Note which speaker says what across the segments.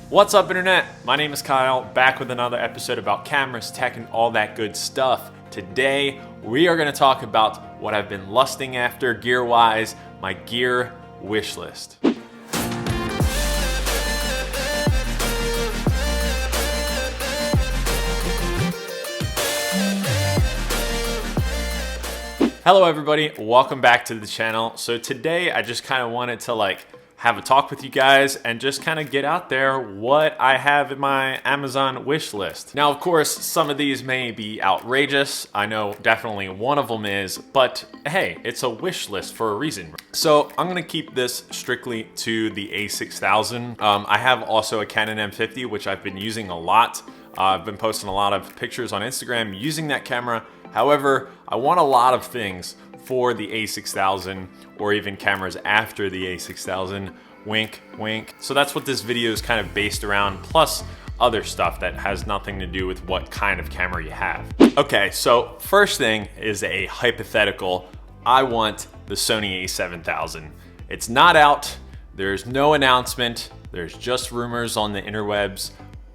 Speaker 1: What's up, internet? My name is Kyle, back with another episode about cameras, tech, and all that good stuff. Today, we are going to talk about what I've been lusting after gear-wise, my gear wish list. Hello everybody, welcome back to the channel. So today I just kind of wanted to have a talk with you guys and just kind of get out there what I have in my Amazon wish list. Now, of course, some of these may be outrageous. I know definitely one of them is, but hey, it's a wish list for a reason. So I'm gonna keep this strictly to the a6000. I have also a Canon M50, which I've been using a lot. I've been posting a lot of pictures on Instagram using that camera. However, I want a lot of things for the a6000 or even cameras after the a6000. Wink, wink. So that's what this video is kind of based around, plus other stuff that has nothing to do with what kind of camera you have. Okay, so first thing is a hypothetical. I want the Sony a7000. It's not out, there's no announcement, there's just rumors on the interwebs,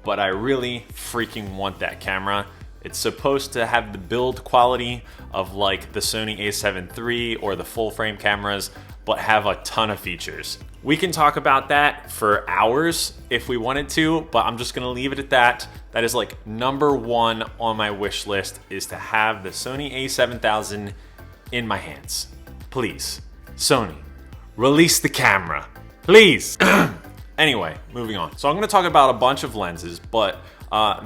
Speaker 1: but I really freaking want that camera. It's supposed to have the build quality of like the Sony a7 III or the full frame cameras, but have a ton of features. We can talk about that for hours if we wanted to, but I'm just gonna leave it at that. That is like number one on my wish list, is to have the Sony a7000 in my hands. Please, Sony, release the camera, please. Anyway, moving on. So I'm gonna talk about a bunch of lenses, but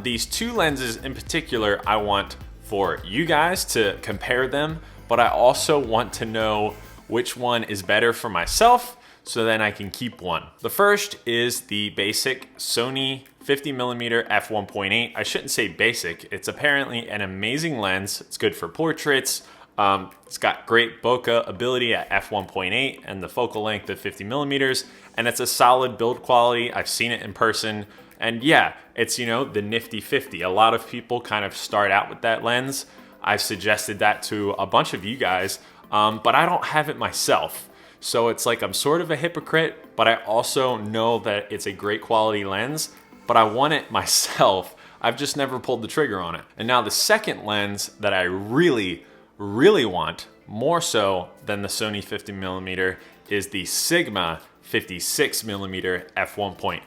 Speaker 1: these two lenses in particular, I want for you guys to compare them, but I also want to know which one is better for myself, so then I can keep one. The first is the basic Sony 50mm f1.8. I shouldn't say basic, it's apparently an amazing lens. It's good for portraits. It's got great bokeh ability at f1.8 and the focal length of 50mm, and it's a solid build quality. I've seen it in person. And yeah, it's, you know, the nifty 50. A lot of people kind of start out with that lens. I've suggested that to a bunch of you guys, but I don't have it myself. So it's like I'm sort of a hypocrite, but I also know that it's a great quality lens, but I want it myself. I've just never pulled the trigger on it. And now the second lens that I really want, more so than the Sony 50mm, is the Sigma 56mm f1.4.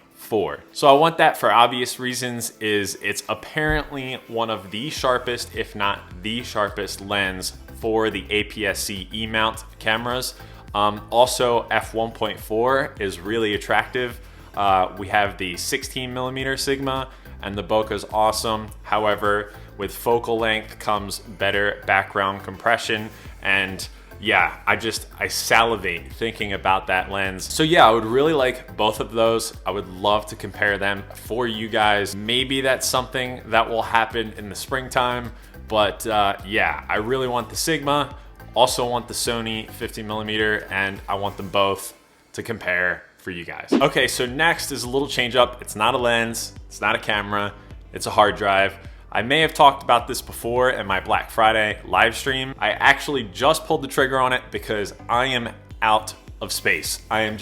Speaker 1: So I want that for obvious reasons. It's apparently one of the sharpest, if not the sharpest lens for the APS-C E-mount cameras. Also f1.4 is really attractive. We have the 16mm Sigma and the bokeh is awesome. However, with focal length comes better background compression, and yeah, I salivate thinking about that lens. So yeah, I would really like both of those. I would love to compare them for you guys. Maybe that's something that will happen in the springtime, but yeah, I really want the Sigma, also want the Sony 50mm, and I want them both to compare for you guys. Okay, so next is a little change up. It's not a lens, it's not a camera, it's a hard drive. I may have talked about this before in my Black Friday live stream. I actually just pulled the trigger on it because I am out of space. I'm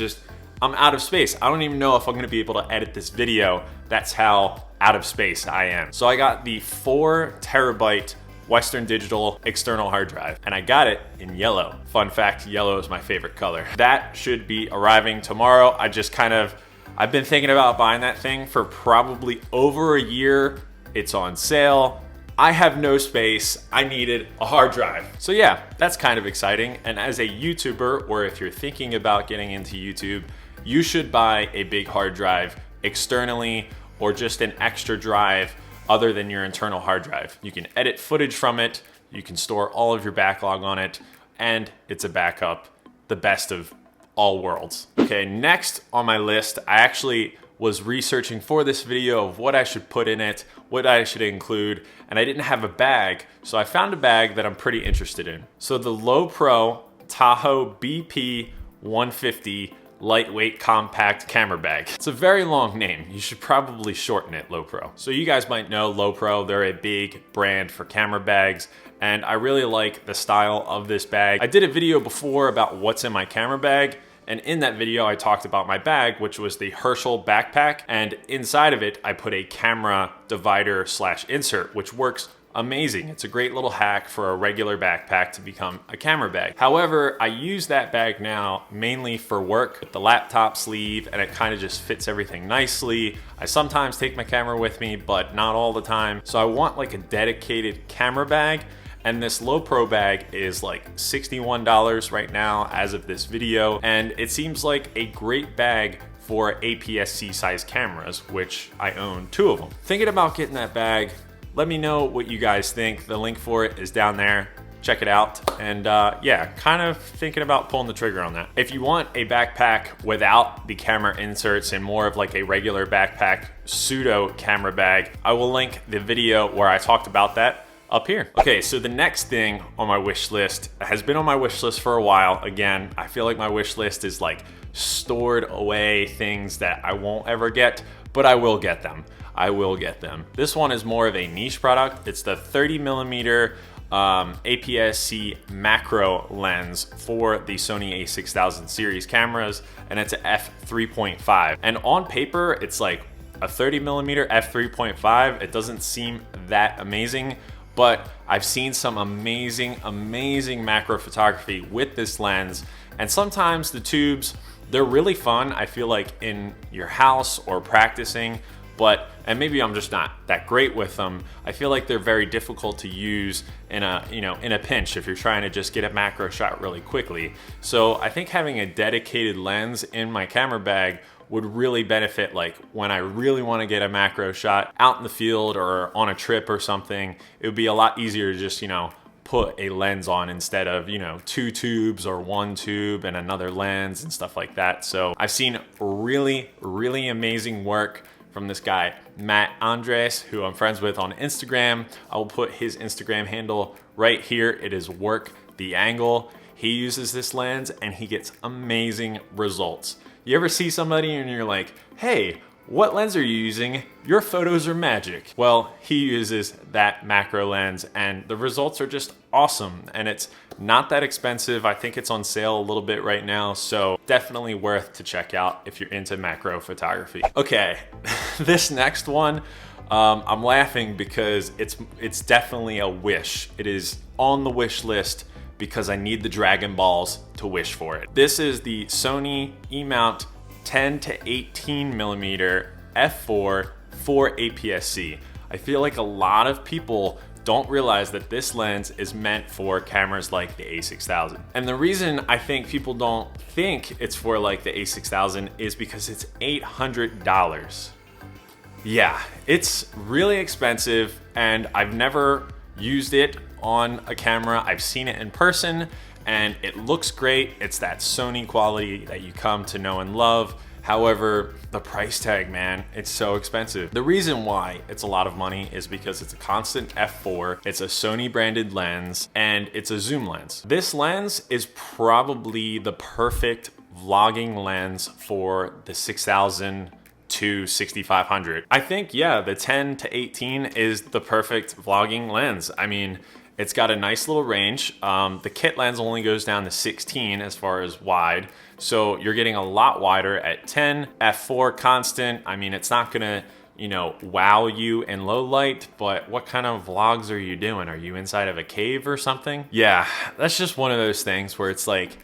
Speaker 1: out of space. I don't even know if I'm gonna be able to edit this video. That's how out of space I am. So I got the 4 terabyte Western Digital external hard drive, and I got it in yellow. Fun fact, yellow is my favorite color. That should be arriving tomorrow. I've been thinking about buying that thing for probably over a year. It's on sale. I have no space. I needed a hard drive. So yeah, that's kind of exciting. And as a YouTuber, or if you're thinking about getting into YouTube, you should buy a big hard drive externally, or just an extra drive other than your internal hard drive. You can edit footage from it, you can store all of your backlog on it, and it's a backup, the best of all worlds. Okay, next on my list, I actually was researching for this video of what I should put in it, what I should include, and I didn't have a bag, so I found a bag that I'm pretty interested in. So the Low Pro Tahoe BP 150 lightweight compact camera bag. It's a very long name. You should probably shorten it, Low Pro. So you guys might know Low Pro, they're a big brand for camera bags, and I really like the style of this bag. I did a video before about what's in my camera bag, And in that video, I talked about my bag, which was the Herschel backpack. And inside of it, I put a camera divider / insert, which works amazing. It's a great little hack for a regular backpack to become a camera bag. However, I use that bag now mainly for work with the laptop sleeve, and it kind of just fits everything nicely. I sometimes take my camera with me, but not all the time. So I want like a dedicated camera bag. And this low pro bag is like $61 right now as of this video. And it seems like a great bag for APS-C size cameras, which I own 2 of them. Thinking about getting that bag, let me know what you guys think. The link for it is down there. Check it out. And yeah, kind of thinking about pulling the trigger on that. If you want a backpack without the camera inserts and more of like a regular backpack pseudo camera bag, I will link the video where I talked about that up here. Okay, so the next thing on my wish list has been on my wish list for a while. Again, I feel like my wish list is like stored away things that I won't ever get, but I will get them. I will get them. This one is more of a niche product. It's the 30mm APS-C macro lens for the Sony a6000 series cameras, and it's a f3.5. And on paper, it's like a 30mm f3.5. It doesn't seem that amazing, but I've seen some amazing macro photography with this lens. And sometimes the tubes, they're really fun, I feel like, in your house or practicing, and maybe I'm just not that great with them. I feel like they're very difficult to use in a pinch if you're trying to just get a macro shot really quickly. So I think having a dedicated lens in my camera bag would really benefit, like when I really want to get a macro shot out in the field or on a trip or something. It would be a lot easier to just, put a lens on instead of, 2 tubes or 1 tube and another lens and stuff like that. So I've seen really amazing work from this guy, Matt Andres, who I'm friends with on Instagram. I will put his Instagram handle right here. It is Work the Angle. He uses this lens and he gets amazing results. You ever see somebody and you're like, hey, what lens are you using? Your photos are magic. Well, he uses that macro lens and the results are just awesome. And it's not that expensive. I think it's on sale a little bit right now. So definitely worth to check out if you're into macro photography. Okay, this next one, I'm laughing because it's definitely a wish. It is on the wish list because I need the Dragon Balls to wish for it. This is the Sony E-mount 10 to 18mm f4 for APS-C. I feel like a lot of people don't realize that this lens is meant for cameras like the a6000. And the reason I think people don't think it's for like the a6000 is because it's $800. Yeah, it's really expensive and I've never used it on a camera. I've seen it in person and it looks great. It's that Sony quality that you come to know and love. However, the price tag, man, it's so expensive. The reason why it's a lot of money is because it's a constant f4, it's a Sony branded lens, and it's a zoom lens. This lens is probably the perfect vlogging lens for the 6000 to 6500. I think, yeah, the 10 to 18 is the perfect vlogging lens. I mean, it's got a nice little range. The kit lens only goes down to 16 as far as wide. So you're getting a lot wider at 10, f4 constant. I mean, it's not gonna, wow you in low light, but what kind of vlogs are you doing? Are you inside of a cave or something? Yeah, that's just one of those things where it's like,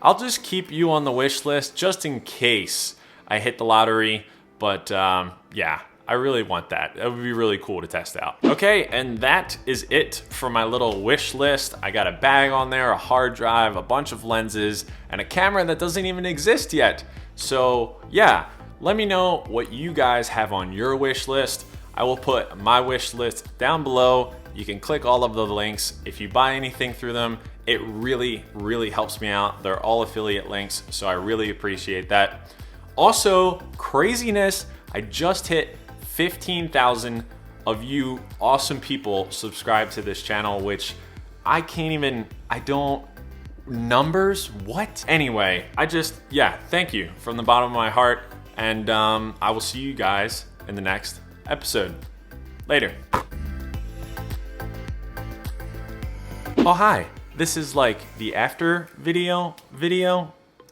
Speaker 1: I'll just keep you on the wish list just in case I hit the lottery. But yeah, I really want that. That would be really cool to test out. Okay, and that is it for my little wish list. I got a bag on there, a hard drive, a bunch of lenses, and a camera that doesn't even exist yet. So yeah, let me know what you guys have on your wish list. I will put my wish list down below. You can click all of the links. If you buy anything through them, it really helps me out. They're all affiliate links, so I really appreciate that. Also, craziness, I just hit 15,000 of you awesome people subscribe to this channel, which numbers, what? Anyway, thank you from the bottom of my heart, and I will see you guys in the next episode. Later. Oh, hi. This is like the after video.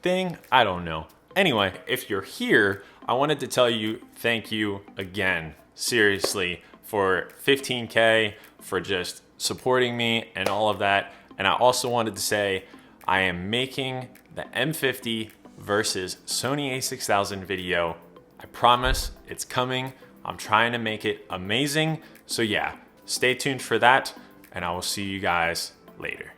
Speaker 1: thing? I don't know. Anyway, if you're here, I wanted to tell you thank you again, seriously, for 15K, for just supporting me and all of that. And I also wanted to say I am making the M50 versus Sony a6000 video. I promise it's coming. I'm trying to make it amazing. So yeah, stay tuned for that, and I will see you guys later.